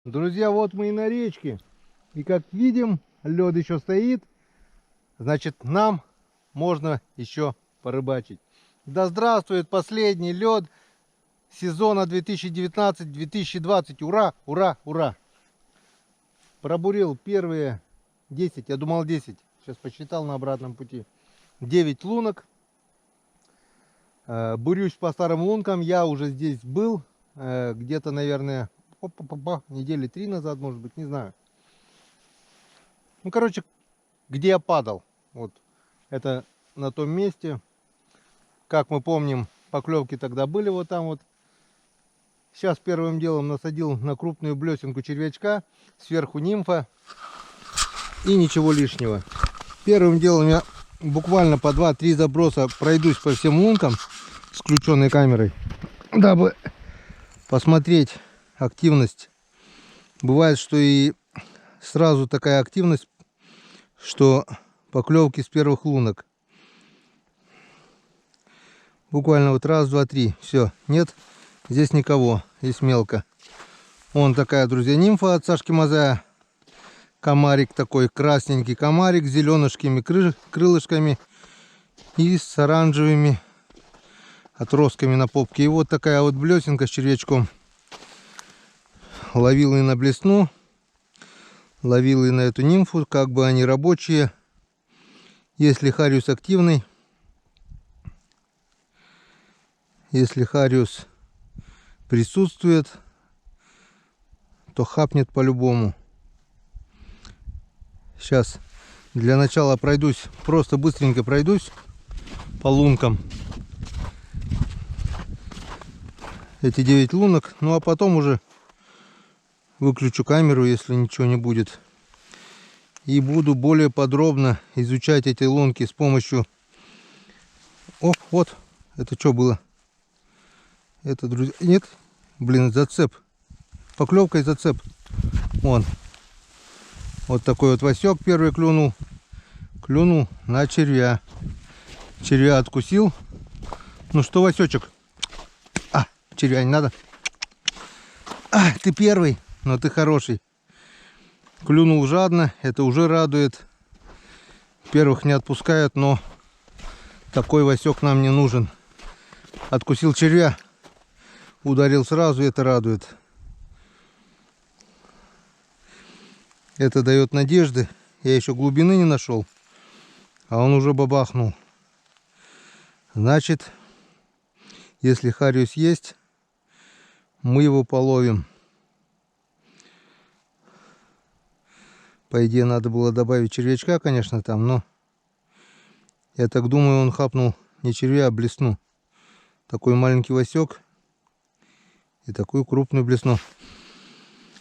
Друзья, вот мы и на речке. И как видим, лед еще стоит. Значит, нам можно еще порыбачить. Да здравствует последний лед сезона 2019-2020. Ура, ура, ура. Пробурил первые 10, я думал 10. Сейчас посчитал на обратном пути. 9 лунок. Бурюсь по старым лункам. Я уже здесь был. Где-то, наверное, недели 3 назад, может быть, не знаю. Ну, короче, где я падал. Вот это на том месте. Как мы помним, поклевки тогда были вот там вот. Сейчас первым делом насадил на крупную блесенку червячка. Сверху нимфа. И ничего лишнего. Первым делом я буквально по 2-3 заброса пройдусь по всем лункам с включенной камерой, дабы посмотреть активность. Бывает, что и сразу такая активность, что поклевки с первых лунок. Буквально вот раз, два, три. Все, нет, здесь никого, здесь мелко. Вон такая, друзья, нимфа от Сашки Мазая. Комарик такой, красненький комарик с зеленышкими крылышками и с оранжевыми отростками на попке. И вот такая вот блесенка с червячком. Ловил и на блесну, ловил и на эту нимфу, как бы они рабочие. Если хариус активный, если хариус присутствует, то хапнет по-любому. Сейчас для начала пройдусь, просто быстренько пройдусь по лункам. Эти 9 лунок, ну а потом уже выключу камеру, если ничего не будет. И буду более подробно изучать эти лунки с помощью... О, вот, это что было? Это, друзья, нет, блин, зацеп. Поклевка и зацеп. Вон. Вот такой вот васек первый клюнул. Клюнул на червя. Червя откусил. Ну что, васечек? А, червя не надо. А, ты первый, но ты хороший. Клюнул жадно, это уже радует. Первых не отпускают, но такой васек нам не нужен. Откусил червя. Ударил сразу, это радует. Это дает надежды. Я еще глубины не нашел, а он уже бабахнул. Значит, если хариус есть, мы его половим. По идее, надо было добавить червячка, конечно, там, но я так думаю, он хапнул не червя, а блесну. Такой маленький васек и такую крупную блесну.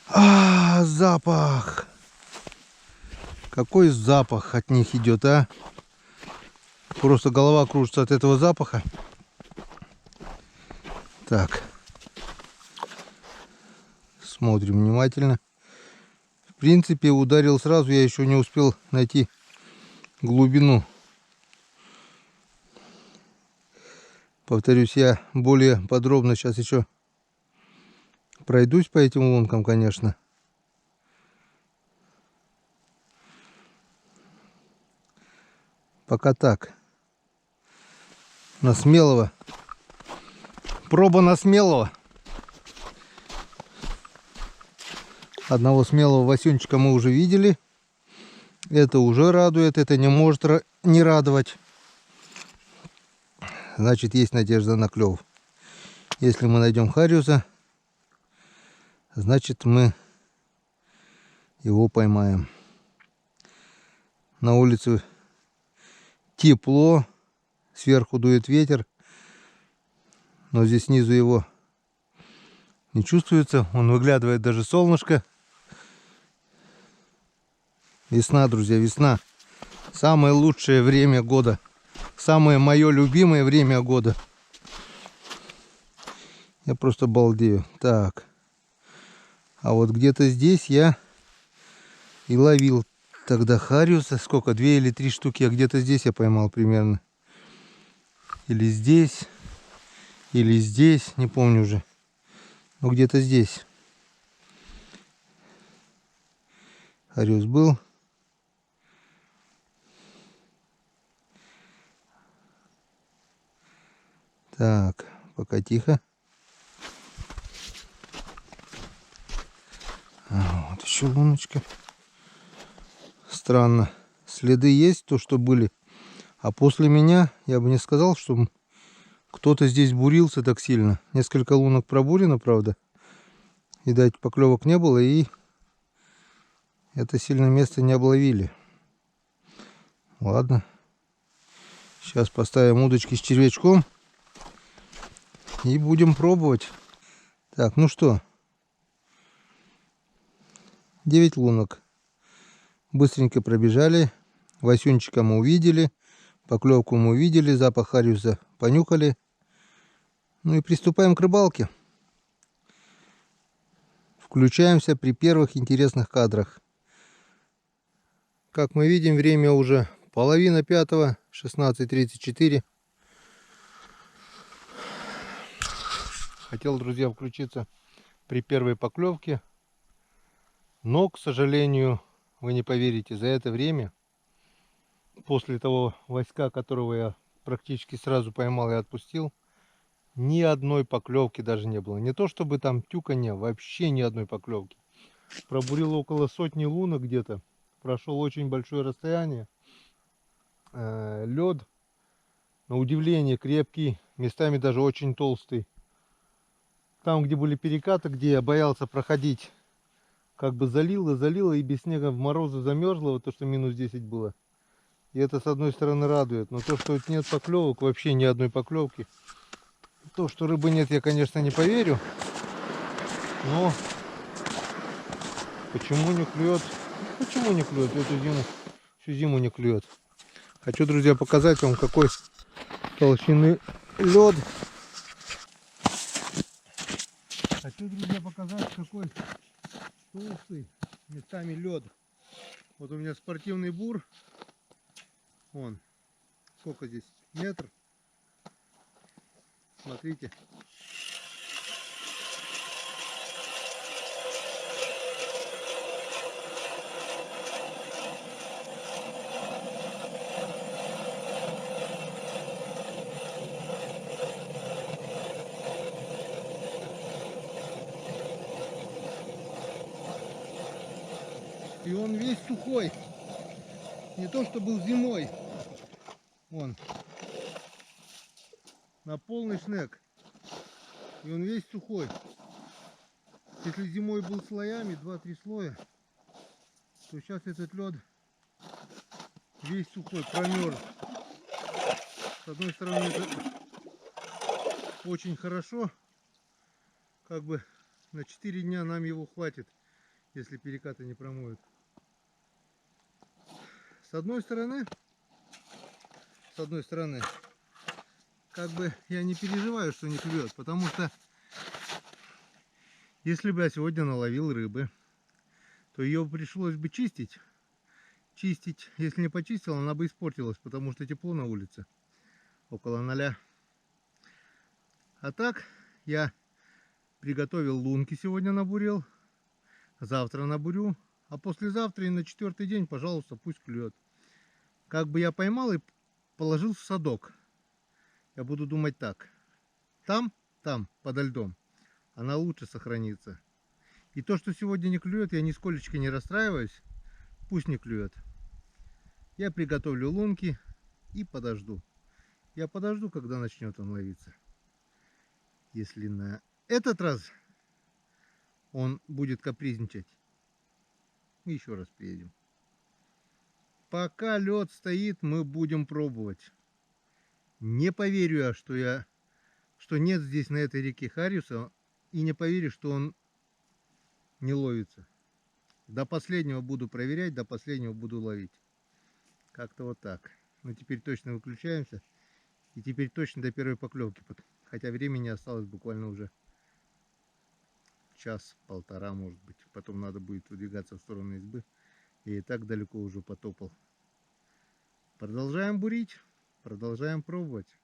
А, запах! Какой запах от них идет, а? Просто голова кружится от этого запаха. Так. Смотрим внимательно. В принципе, ударил сразу, я еще не успел найти глубину. Повторюсь, я более подробно сейчас еще пройдусь по этим лункам, конечно. Пока так. На смелого. Проба на смелого. Одного смелого васюнчика мы уже видели. Это уже радует. Это не может не радовать. Значит, есть надежда на клев. Если мы найдем хариуса, значит, мы его поймаем. На улице тепло. Сверху дует ветер. Но здесь снизу его не чувствуется. Он выглядывает даже солнышко. Весна, друзья, весна. Самое лучшее время года. Самое мое любимое время года. Я просто балдею. Так. А вот где-то здесь я и ловил тогда хариуса. Сколько? 2 или 3 штуки. А где-то здесь я поймал примерно. Или здесь. Или здесь. Не помню уже. Но где-то здесь. Хариус был. Так, пока тихо. Вот еще луночка. Странно. Следы есть, то, что были. А после меня я бы не сказал, что кто-то здесь бурился так сильно. Несколько лунок пробурено, правда. Видать, поклевок не было, и это сильное место не обловили. Ладно. Сейчас поставим удочки с червячком. И будем пробовать. Так, ну что. 9 лунок. Быстренько пробежали. Васюнчика мы увидели. Поклевку мы увидели. Запах хариуса понюхали. Ну и приступаем к рыбалке. Включаемся при первых интересных кадрах. Как мы видим, время уже половина пятого, 16:34. Хотел, друзья, включиться при первой поклевке. Но, к сожалению, вы не поверите, за это время, после того васька, которого я практически сразу поймал и отпустил, ни одной поклевки даже не было. Не то чтобы там тюканье, вообще ни одной поклевки. Пробурил около сотни лунок где-то. Прошел очень большое расстояние. Лед, на удивление, крепкий, местами даже очень толстый. Там, где были перекаты, где я боялся проходить, как бы залило, и без снега в морозы замерзло, вот то, что минус 10 было. И это, с одной стороны, радует. Но то, что нет поклевок, вообще ни одной поклевки. То, что рыбы нет, я, конечно, не поверю. Но почему не клюет? Почему не клюет? Эту зиму, всю зиму не клюет. Хочу, друзья, показать вам, какой толщины лед. Хочу, друзья, показать, какой толстый местами лед. Вот у меня спортивный бур. Вон, сколько здесь? Метр. Смотрите. И он весь сухой. Не то, что был зимой. Вон. На полный шнек. И он весь сухой. Если зимой был слоями, 2-3 слоя, то сейчас этот лед весь сухой, промерз. С одной стороны, это очень хорошо. Как бы на 4 дня нам его хватит, если перекаты не промоют. С одной стороны, как бы я не переживаю, что не клюет, потому что если бы я сегодня наловил рыбы, то ее пришлось бы чистить. Чистить, если не почистил, она бы испортилась, потому что тепло на улице, около 0. А так я приготовил лунки, сегодня набурил, завтра набурю, а послезавтра и на 4-й день, пожалуйста, пусть клюет. Как бы я поймал и положил в садок. Я буду думать так. Там, подо льдом, она лучше сохранится. И то, что сегодня не клюет, я нисколечко не расстраиваюсь. Пусть не клюет. Я приготовлю лунки и подожду. Я подожду, когда начнет он ловиться. Если на этот раз он будет капризничать, мы еще раз приедем. Пока лед стоит, мы будем пробовать. Не поверю я, что нет здесь на этой реке хариуса, и не поверю, что он не ловится. До последнего буду проверять, до последнего буду ловить. Как-то вот так. Но теперь точно выключаемся. И теперь точно до первой поклевки. Хотя времени осталось буквально уже час-полтора, может быть. Потом надо будет выдвигаться в сторону избы. И так далеко уже потопал. Продолжаем бурить. Продолжаем пробовать.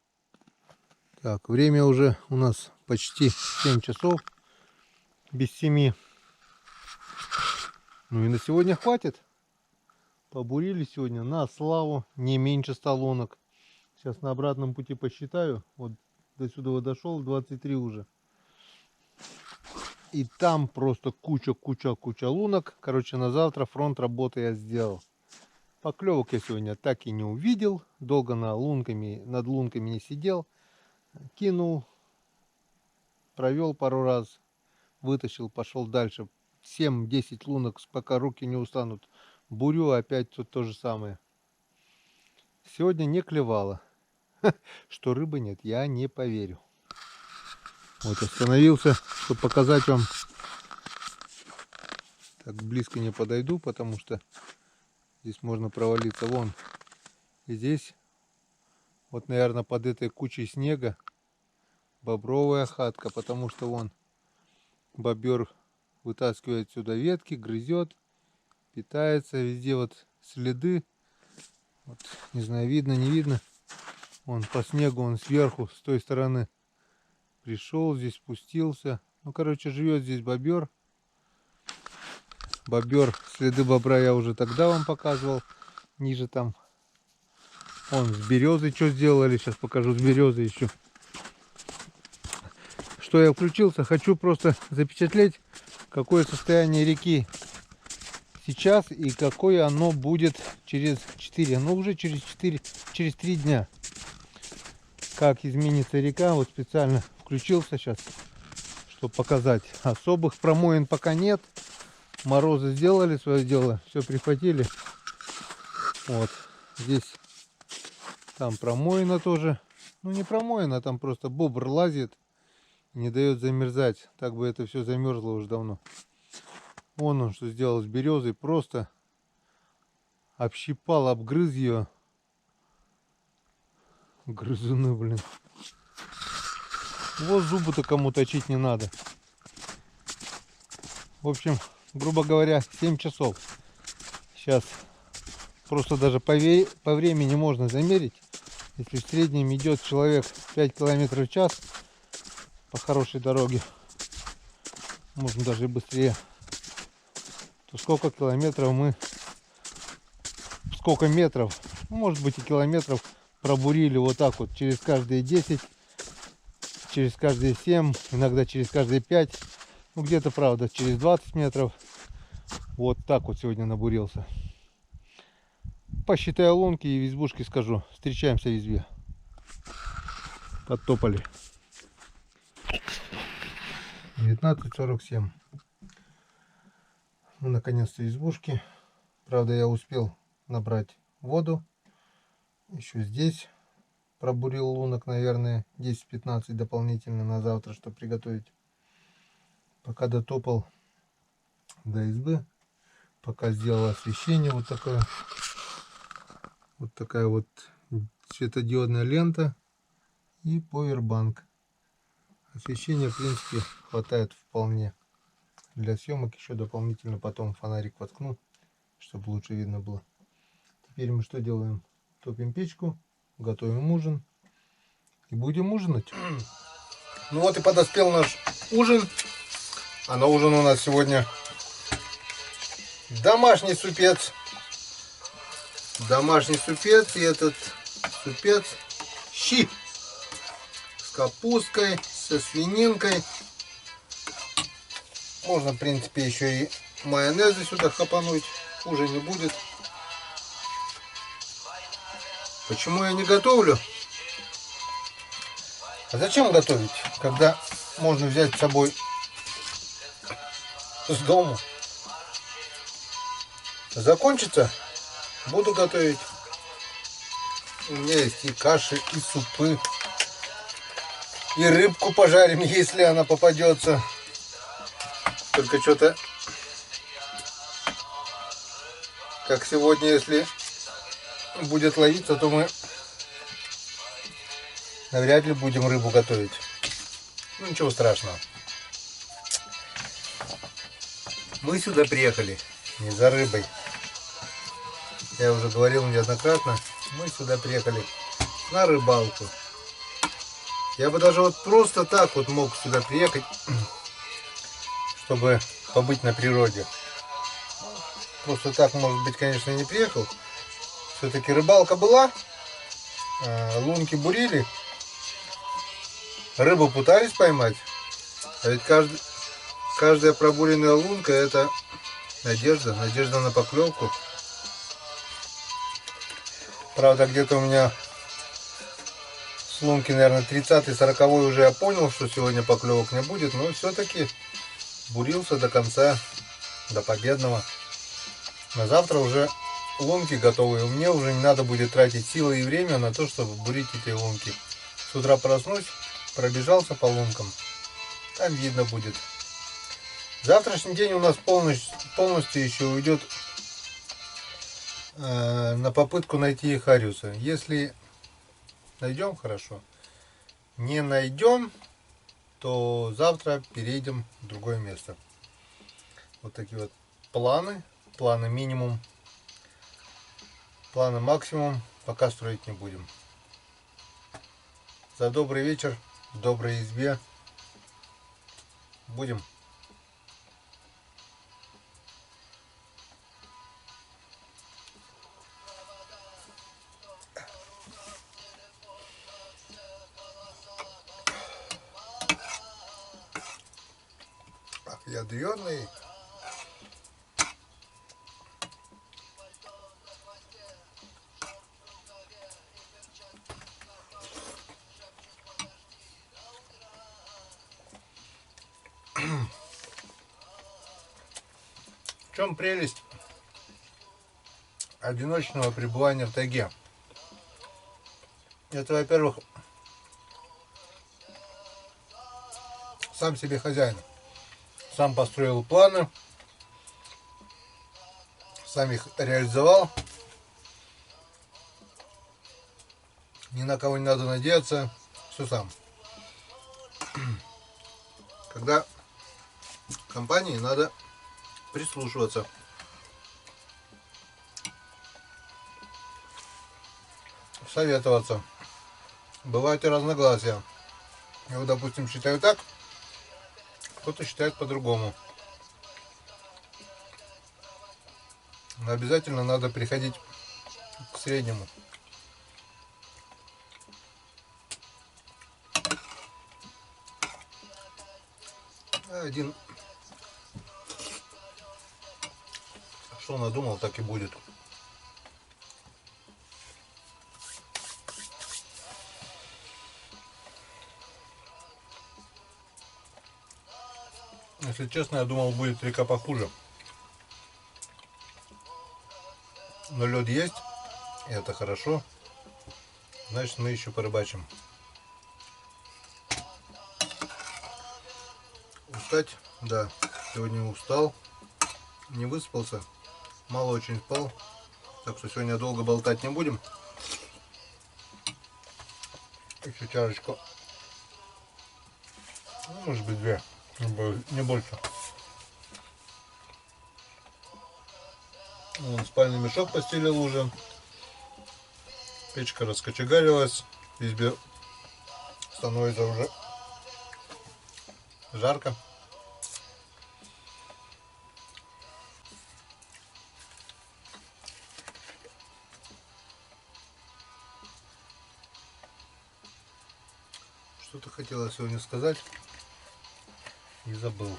Так, время уже у нас почти 7 часов. Без 7. Ну и на сегодня хватит. Побурили сегодня на славу, не меньше 100 лунок. Сейчас на обратном пути посчитаю. Вот до сюда вот дошел, 23 уже. И там просто куча лунок. Короче, на завтра фронт работы я сделал. Поклевок я сегодня так и не увидел. Долго над лунками не сидел. Кинул, провел пару раз, вытащил, пошел дальше. 7-10 лунок, пока руки не устанут. Бурю, опять тут то же самое. Сегодня не клевало. Что рыбы нет, я не поверю. Вот остановился, чтобы показать вам. Так близко не подойду, потому что здесь можно провалиться. Вон. И здесь, вот, наверное, под этой кучей снега бобровая хатка, потому что вон бобер вытаскивает сюда ветки, грызет, питается. Везде вот следы. Вот, не знаю, видно, не видно. Вон по снегу, он сверху, с той стороны пришел, здесь спустился. Ну, короче, живет здесь бобер. Бобер, следы бобра я уже тогда вам показывал. Ниже там. Вон с березы что сделали. Сейчас покажу с березы еще. Что я включился? Хочу просто запечатлеть, какое состояние реки сейчас и какое оно будет через 4. Ну, уже через 3 дня. Как изменится река. Вот специально включился сейчас, чтобы показать. Особых промоин пока нет. Морозы сделали свое дело, все прихватили. Вот здесь, там промоина тоже. Ну не промоина, там просто бобр лазит, не дает замерзать. Так бы это все замерзло уже давно. Вон он что сделал с березой, просто общипал, обгрыз ее. Грызуны, блин. Вот зубы-то кому точить не надо. В общем, грубо говоря, 7 часов. Сейчас просто даже по времени можно замерить. Если в среднем идет человек 5 км в час по хорошей дороге, можно даже и быстрее, то сколько километров сколько метров, ну, может быть и километров пробурили вот так вот через каждые 10, через каждые 7, иногда через каждые 5. Ну, где-то, правда, через 20 метров. Вот так вот сегодня набурился. Посчитаю лунки и в избушке скажу. Встречаемся в избе. Подтопали. 19:47. Ну, наконец-то в избушке. Правда, я успел набрать воду. Еще здесь пробурил лунок, наверное, 10-15 дополнительно на завтра, чтобы приготовить. Пока дотопал до избы, пока сделал освещение вот такое. Вот такая вот светодиодная лента и повербанк. Освещения, в принципе, хватает вполне. Для съемок еще дополнительно потом фонарик воткну, чтобы лучше видно было. Теперь мы что делаем? Топим печку, готовим ужин и будем ужинать. Ну вот и подоспел наш ужин. А на ужин у нас сегодня домашний супец. Домашний супец, и этот супец щи с капусткой, со свининкой. Можно, в принципе, еще и майонеза сюда хапануть, хуже не будет. Почему я не готовлю? А зачем готовить, когда можно взять с собой с дому? Закончится, буду готовить. У меня есть и каши, и супы, и рыбку пожарим, если она попадется. Только что-то, как сегодня, если будет ловиться, то мы навряд ли будем рыбу готовить. Ну ничего страшного. Мы сюда приехали не за рыбой. Я уже говорил неоднократно, мы сюда приехали на рыбалку. Я бы даже вот просто так вот мог сюда приехать, чтобы побыть на природе. просто так, может быть, конечно, не приехал. Все-таки рыбалка была, лунки бурили, рыбу пытались поймать. А ведь каждая пробуренная лунка — это надежда, надежда на поклевку. Правда, где-то у меня с лунки, наверное, 30-40 уже я понял, что сегодня поклевок не будет, но все-таки бурился до конца, до победного. На завтра уже лунки готовые. Мне уже не надо будет тратить силы и время на то, чтобы бурить эти лунки. С утра проснусь, пробежался по лункам, там видно будет. Завтрашний день у нас полностью еще уйдет на попытку найти хариуса. Если найдем, хорошо. Не найдем, то завтра перейдем в другое место. Вот такие вот планы. Планы минимум. Планы максимум пока строить не будем. За добрый вечер в доброй избе. Будем. Ядреный. В чем прелесть одиночного пребывания в тайге? Это, во-первых, сам себе хозяин. Сам построил планы, сам их реализовал. Ни на кого не надо надеяться, все сам. Когда компании надо прислушиваться. Советоваться. Бывают и разногласия. Я вот, допустим, считаю так, кто-то считает по-другому. Но обязательно надо приходить к среднему. Один, что надумал, так и будет. Если честно, я думал, будет река похуже. Но лед есть, и это хорошо. Значит, мы еще порыбачим. Устать? Да, сегодня устал. Не выспался. Мало очень спал. Так что сегодня долго болтать не будем. Еще чашечку. Ну, может быть, две. Не больше. Вон, спальный мешок постелил уже. Печка раскочегарилась. В избе становится уже жарко. Что-то хотела сегодня сказать и забыл.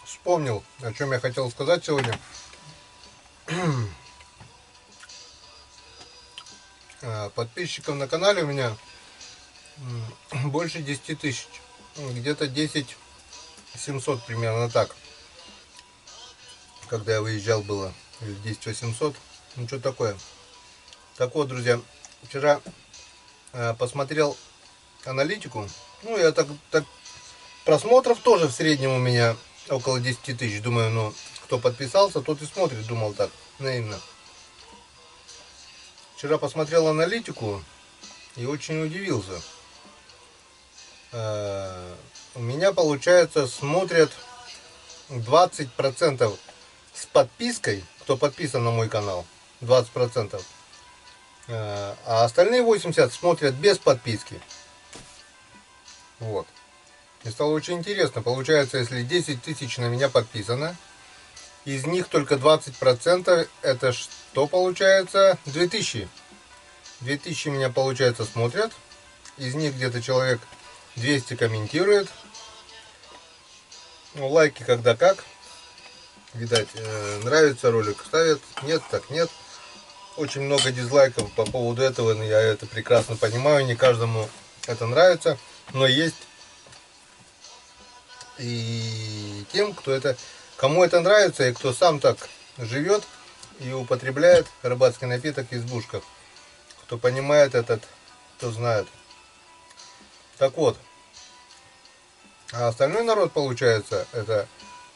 Вспомнил, о чем я хотел сказать сегодня. Подписчиков на канале у меня больше 10 тысяч. Где-то 10 700 примерно так. Когда я выезжал было. Или 10 800. Ну что такое. Так вот, друзья. Вчера посмотрел аналитику. Ну, я так просмотров тоже в среднем у меня около 10 тысяч. Думаю, ну, кто подписался, тот и смотрит. Думал так, наивно. Вчера посмотрел аналитику и очень удивился. У меня, получается, смотрят 20% с подпиской, кто подписан на мой канал, 20%. А остальные 80% смотрят без подписки. Вот. И стало очень интересно. Получается, если 10 тысяч на меня подписано, из них только 20%, это что получается? 2000. 2000 меня, получается, смотрят. Из них где-то человек 200 комментирует. Ну, лайки когда как. Видать, нравится ролик, ставят. Нет, так нет. Очень много дизлайков по поводу этого. Но я это прекрасно понимаю. Не каждому это нравится. Но есть и тем, кому это нравится, и кто сам так живет и употребляет рыбацкий напиток в избушках. Кто понимает этот, кто знает. Так вот, а остальной народ, получается, это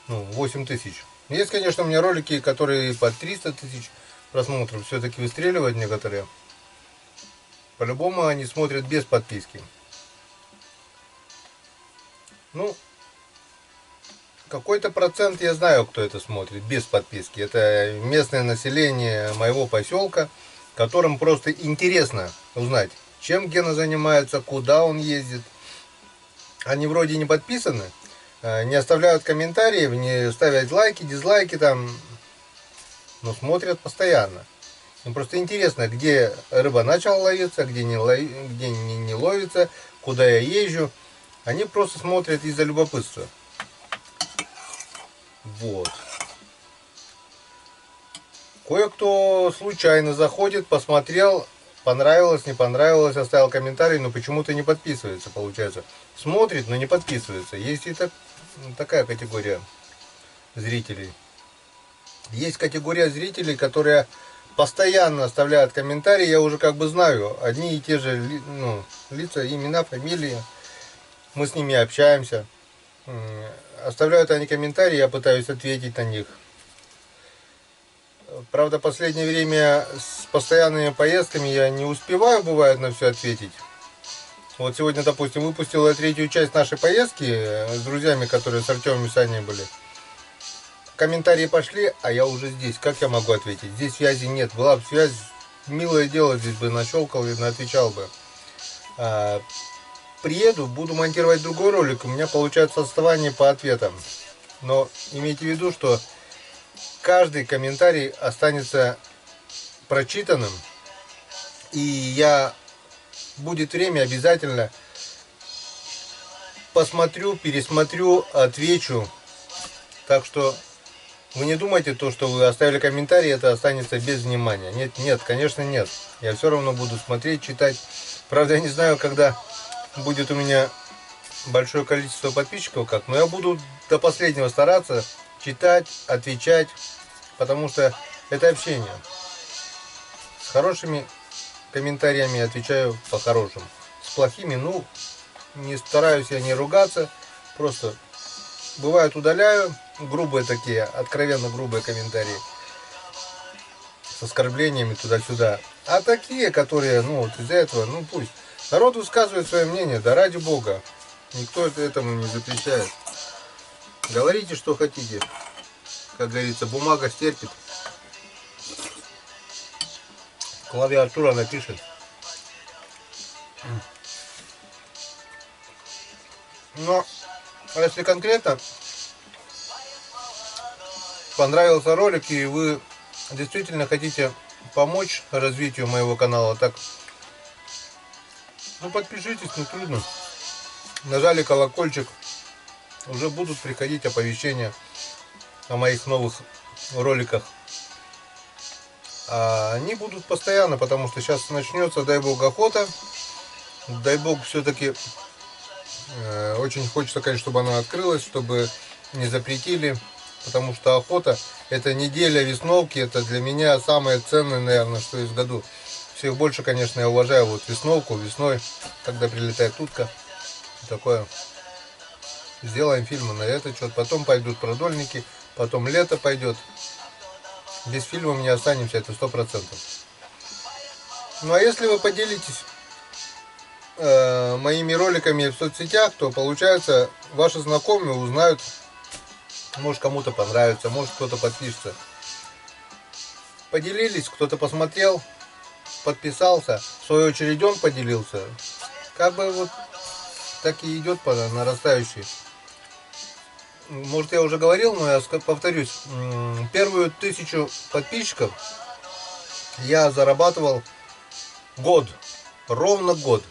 8 тысяч. Есть, конечно, у меня ролики, которые по 300 тысяч просмотров все-таки выстреливают некоторые. По-любому они смотрят без подписки. Ну, какой-то процент я знаю, кто это смотрит без подписки. Это местное население моего поселка, которым просто интересно узнать, чем Гена занимается, куда он ездит. Они вроде не подписаны, не оставляют комментариев, не ставят лайки, дизлайки там, но смотрят постоянно. Им просто интересно, где рыба начала ловиться, где не ловится, куда я езжу. Они просто смотрят из-за любопытства. Вот. Кое-кто случайно заходит, посмотрел, понравилось, не понравилось, оставил комментарий, но почему-то не подписывается, получается. Смотрит, но не подписывается. Есть и такая категория зрителей. Есть категория зрителей, которые постоянно оставляют комментарии. Я уже как бы знаю одни и те же лица, имена, фамилии. Мы с ними общаемся. Оставляют они комментарии, я пытаюсь ответить на них. Правда, в последнее время с постоянными поездками я не успеваю, бывает, на все ответить. Вот сегодня, допустим, выпустил я 3-ю часть нашей поездки с друзьями, которые с Артемом и Саней были. Комментарии пошли, а я уже здесь. Как я могу ответить? Здесь связи нет. Была бы связь, милое дело, здесь бы нащелкал и отвечал бы. Приеду, буду монтировать другой ролик, у меня получается отставание по ответам. Но имейте в виду, что каждый комментарий останется прочитанным. И будет время, обязательно посмотрю, пересмотрю, отвечу. Так что вы не думайте, что вы оставили комментарий, это останется без внимания. Нет, конечно нет. Я все равно буду смотреть, читать. Правда, я не знаю, когда будет у меня большое количество подписчиков, но я буду до последнего стараться читать, отвечать, потому что это общение. С хорошими комментариями отвечаю по-хорошему. С плохими, не стараюсь я не ругаться, просто бывает удаляю грубые такие, откровенно грубые комментарии с оскорблениями туда-сюда. А такие, которые, из-за этого, пусть. Народ высказывает свое мнение, да ради Бога. Никто этому не запрещает. Говорите, что хотите. Как говорится, бумага стерпит. Клавиатура напишет. Но, если конкретно понравился ролик и вы действительно хотите помочь развитию моего канала, так подпишитесь, не трудно. Нажали колокольчик, уже будут приходить оповещения о моих новых роликах. А они будут постоянно, потому что сейчас начнется, дай бог, охота. Дай бог, все-таки очень хочется, конечно, чтобы она открылась, чтобы не запретили. Потому что охота — это неделя весновки, это для меня самое ценное, наверное, что есть в году. Всех больше, конечно, я уважаю весновку, весной, когда прилетает утка. Такое. Сделаем фильмы на этот счет, потом пойдут продольники, потом лето пойдет. Без фильма мы не останемся, это 100%. Ну а если вы поделитесь моими роликами в соцсетях, то получается ваши знакомые узнают, может кому-то понравится, может кто-то подпишется. Поделились, кто-то посмотрел, подписался, в свою очередь он поделился. так и идет по нарастающей. Может, я уже говорил, но я повторюсь. Первую 1000 подписчиков я зарабатывал год. Ровно год.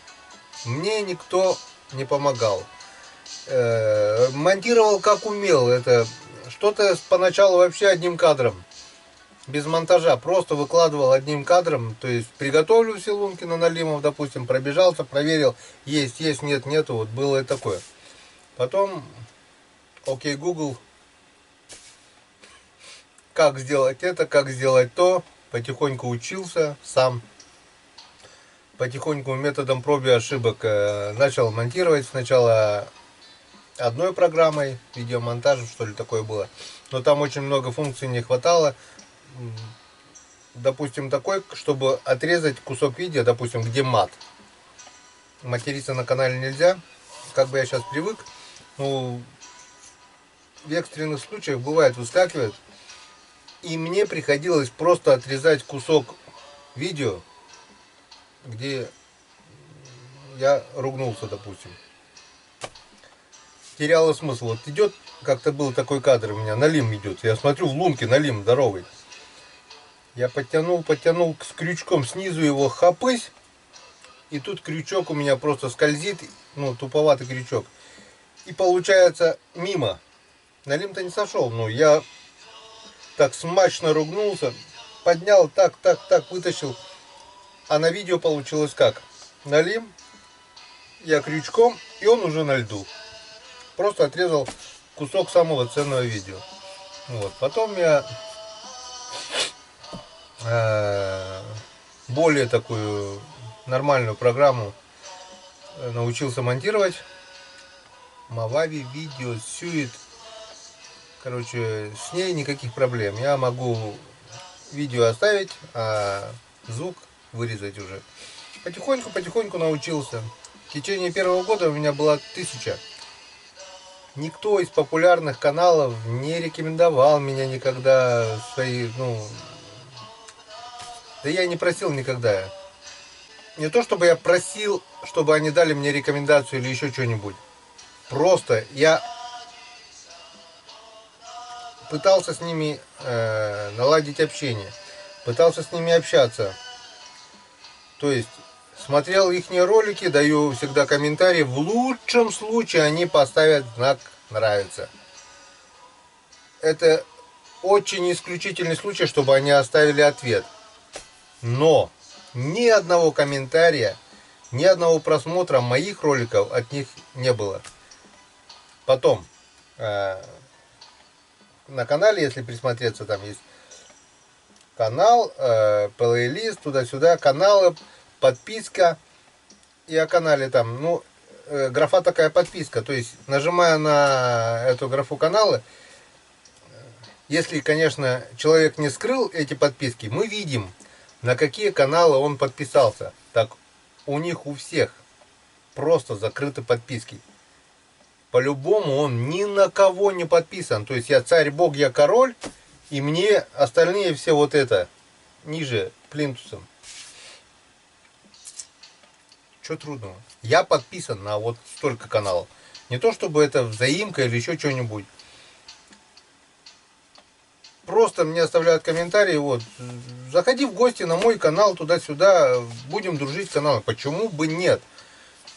Мне никто не помогал. Монтировал как умел. Это что-то поначалу вообще одним кадром. Без монтажа. Просто выкладывал одним кадром. То есть приготовлю все лунки на налимов, допустим, пробежался, проверил. Есть, нет, нету. Вот было и такое. Потом, окей, Google. Как сделать это, как сделать то. Потихоньку учился сам. Потихоньку методом проб и ошибок начал монтировать. Сначала одной программой, видеомонтажем, что ли, такое было. Но там очень много функций не хватало. Допустим, такой, чтобы отрезать кусок видео, допустим, где мат. Материться на канале нельзя, как бы я сейчас привык. Ну, в экстренных случаях бывает выскакивает. И мне приходилось просто отрезать кусок видео, где я ругнулся, допустим. Теряло смысл. Вот идет, как-то был такой кадр у меня, налим идет. Я смотрю, в лунке налим здоровый. Я подтянул с крючком снизу его, хапысь. И тут крючок у меня просто скользит, ну, туповатый крючок. И получается мимо. Налим-то не сошел, но я так смачно ругнулся. Поднял, так, вытащил. А на видео получилось как? Налим, я крючком, и он уже на льду. Просто отрезал кусок самого ценного видео. Вот. Потом я более такую нормальную программу научился монтировать. Movavi Video Suite. Короче, с ней никаких проблем. Я могу видео оставить, а звук вырезать уже. Потихоньку научился. В течение первого года у меня было 1000. Никто из популярных каналов не рекомендовал меня никогда свои, да я не просил никогда. Не то чтобы я просил, чтобы они дали мне рекомендацию или еще что-нибудь. Просто я пытался с ними наладить общение. Пытался с ними общаться. То есть смотрел их ролики, даю всегда комментарии. В лучшем случае они поставят знак «нравится». Это очень исключительный случай, чтобы они оставили ответ. Но ни одного комментария, ни одного просмотра моих роликов от них не было. Потом на канале, если присмотреться, там есть канал, плейлист, туда-сюда, каналы, подписка. И о канале там, графа такая подписка. То есть, нажимая на эту графу канала, если, конечно, человек не скрыл эти подписки, мы видим, на какие каналы он подписался. Так, у них у всех просто закрыты подписки. По-любому он ни на кого не подписан. То есть, я царь, бог, я король, и мне остальные все вот это, ниже плинтусом. Что трудного? Я подписан на вот столько каналов. Не то чтобы это взаимка или еще что-нибудь. Просто мне оставляют комментарии, вот, заходи в гости на мой канал, туда-сюда, будем дружить с каналом. Почему бы нет?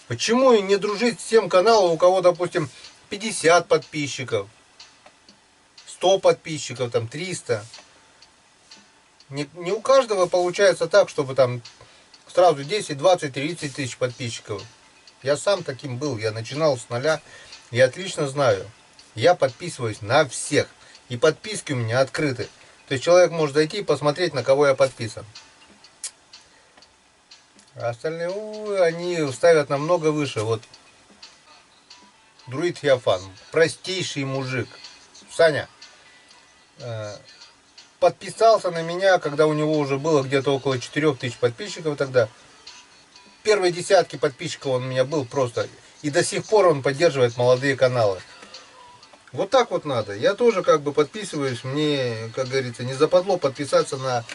Почему и не дружить с тем каналом, у кого, допустим, 50 подписчиков, 100 подписчиков, там 300? Не у каждого получается так, чтобы там сразу 10, 20, 30 тысяч подписчиков. Я сам таким был, я начинал с нуля, я отлично знаю. Я подписываюсь на всех. И подписки у меня открыты. То есть человек может зайти и посмотреть, на кого я подписан. А остальные, они ставят намного выше. Вот Друид Яфан, простейший мужик. Саня подписался на меня, когда у него уже было где-то около 4000 подписчиков тогда. Первые десятки подписчиков он у меня был просто. И до сих пор он поддерживает молодые каналы. Вот так вот надо. Я тоже как бы подписываюсь. Мне, как говорится, не западло подписаться на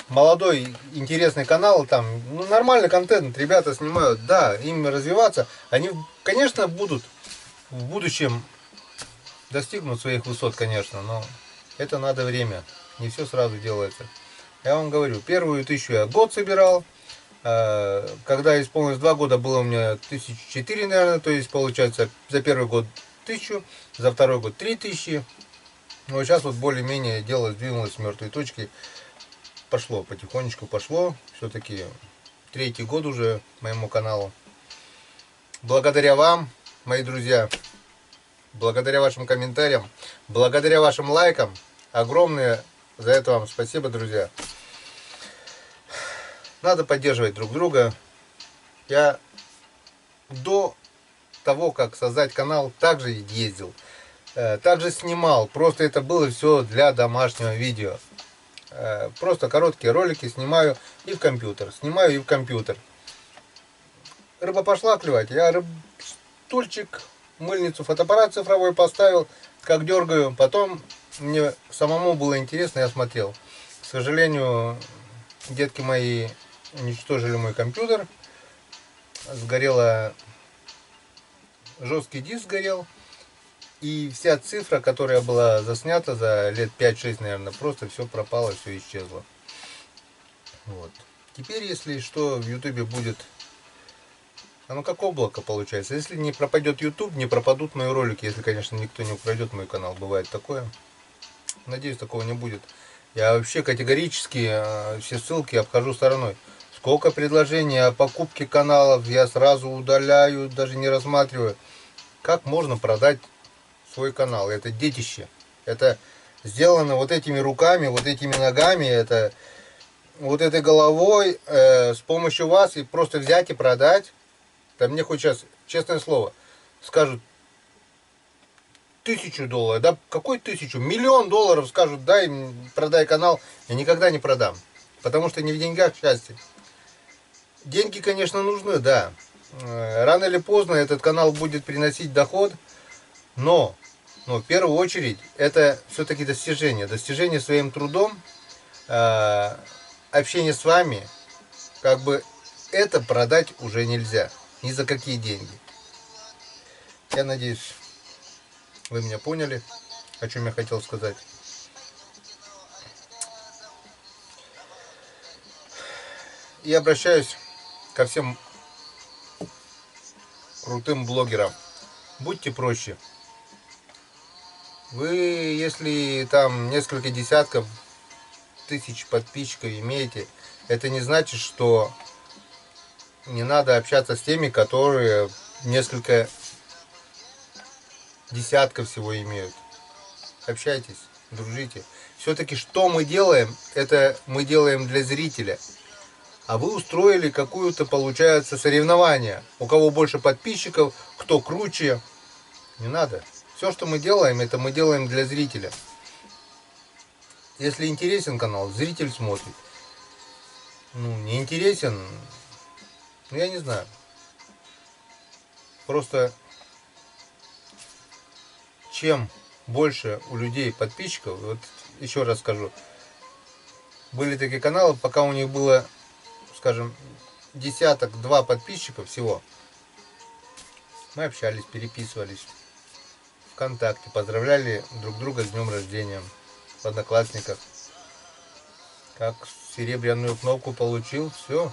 молодой интересный канал, там ну, нормальный контент ребята снимают, да, им развиваться, они, конечно, будут в будущем достигнут своих высот, конечно, но это надо время, не все сразу делается. Я вам говорю, первую 1000 я год собирал, когда исполнилось 2 года, было у меня 1004, наверное, то есть получается за первый год 1000, за второй год 3000. Но сейчас вот более-менее дело сдвинулось с мертвой точки, пошло, потихонечку пошло, все-таки 3-й год уже моему каналу. Благодаря вам, мои друзья, благодаря вашим комментариям, благодаря вашим лайкам, огромное за это вам спасибо, друзья. Надо поддерживать друг друга. Я до того, как создать канал, также ездил, также снимал. Просто это было все для домашнего видео. Просто короткие ролики снимаю и в компьютер. Снимаю и в компьютер. Рыба пошла клевать. Я стульчик, мыльницу, фотоаппарат цифровой поставил, как дергаю. Потом мне самому было интересно, я смотрел. К сожалению, детки мои уничтожили мой компьютер. Сгорела, жесткий диск сгорел. И вся цифра, которая была заснята за лет 5-6, наверное, просто все пропало, все исчезло. Вот. Теперь, если что, в ютубе будет, оно как облако получается. Если не пропадет YouTube, не пропадут мои ролики, если, конечно, никто не украдет мой канал. Бывает такое. Надеюсь, такого не будет. Я вообще категорически все ссылки обхожу стороной. Сколько предложений о покупке каналов я сразу удаляю, даже не рассматриваю. Как можно продать свой канал? Это детище. Это сделано вот этими руками, вот этими ногами, это вот этой головой, с помощью вас, и просто взять и продать. Да мне хоть сейчас, честное слово, скажут $1000, да какой 1000? $1 000 000 скажут, дай, продай канал, я никогда не продам. Потому что не в деньгах счастье. Деньги, конечно, нужны, да. Рано или поздно этот канал будет приносить доход, но в первую очередь это все-таки достижение. Достижение своим трудом, общение с вами, как бы это продать уже нельзя. Ни за какие деньги. Я надеюсь, вы меня поняли, о чем я хотел сказать. И обращаюсь ко всем крутым блогерам. Будьте проще. Вы, если там несколько десятков тысяч подписчиков имеете, это не значит, что не надо общаться с теми, которые несколько десятков всего имеют. Общайтесь, дружите. Все-таки что мы делаем, это мы делаем для зрителя. А вы устроили какую-то, получается, соревнование. У кого больше подписчиков, кто круче. Не надо. Все, что мы делаем, это мы делаем для зрителя. Если интересен канал, зритель смотрит. Ну, не интересен, ну, я не знаю. Просто чем больше у людей подписчиков, вот еще раз скажу, были такие каналы, пока у них было, скажем, десяток-два подписчиков всего, мы общались, переписывались ВКонтакте, поздравляли друг друга с днем рождения в Одноклассниках. Как серебряную кнопку получил, все.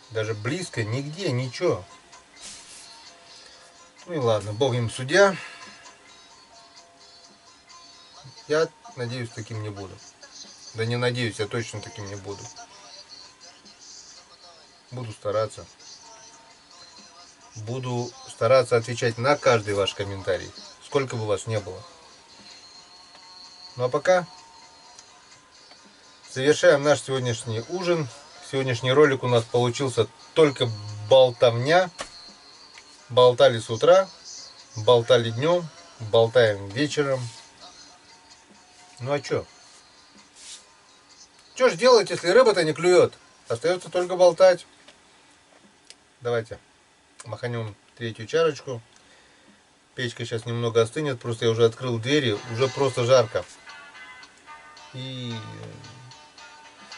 Даже близко, нигде, ничего. Ну и ладно, Бог им судья. Я надеюсь, таким не буду. Да не надеюсь, я точно таким не буду. Буду стараться. Буду стараться отвечать на каждый ваш комментарий, сколько бы вас не было. Ну а пока завершаем наш сегодняшний ужин. Сегодняшний ролик у нас получился только болтовня. Болтали с утра, болтали днем, болтаем вечером. Ну а чё? Чё ж делать, если рыба-то не клюет? Остается только болтать. Давайте маханем третью чарочку. Печка сейчас немного остынет, просто я уже открыл двери, уже просто жарко. И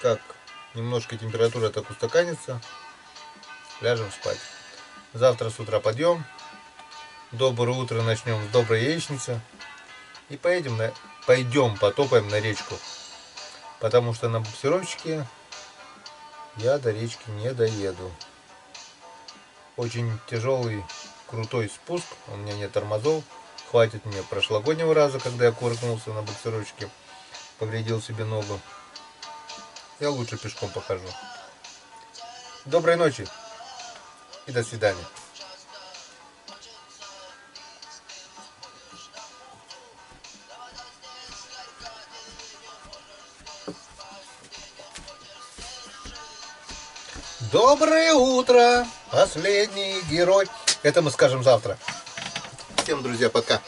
как немножко температура так устаканится, ляжем спать. Завтра с утра подъем. Доброе утро начнем с доброй яичницы. И пойдем потопаем на речку. Потому что на буксировщике я до речки не доеду. Очень тяжелый, крутой спуск. У меня нет тормозов. Хватит мне прошлогоднего раза, когда я кувыркнулся на буксировщике. Повредил себе ногу. Я лучше пешком похожу. Доброй ночи и до свидания. Доброе утро, последний герой. Это мы скажем завтра. Всем, друзья, пока.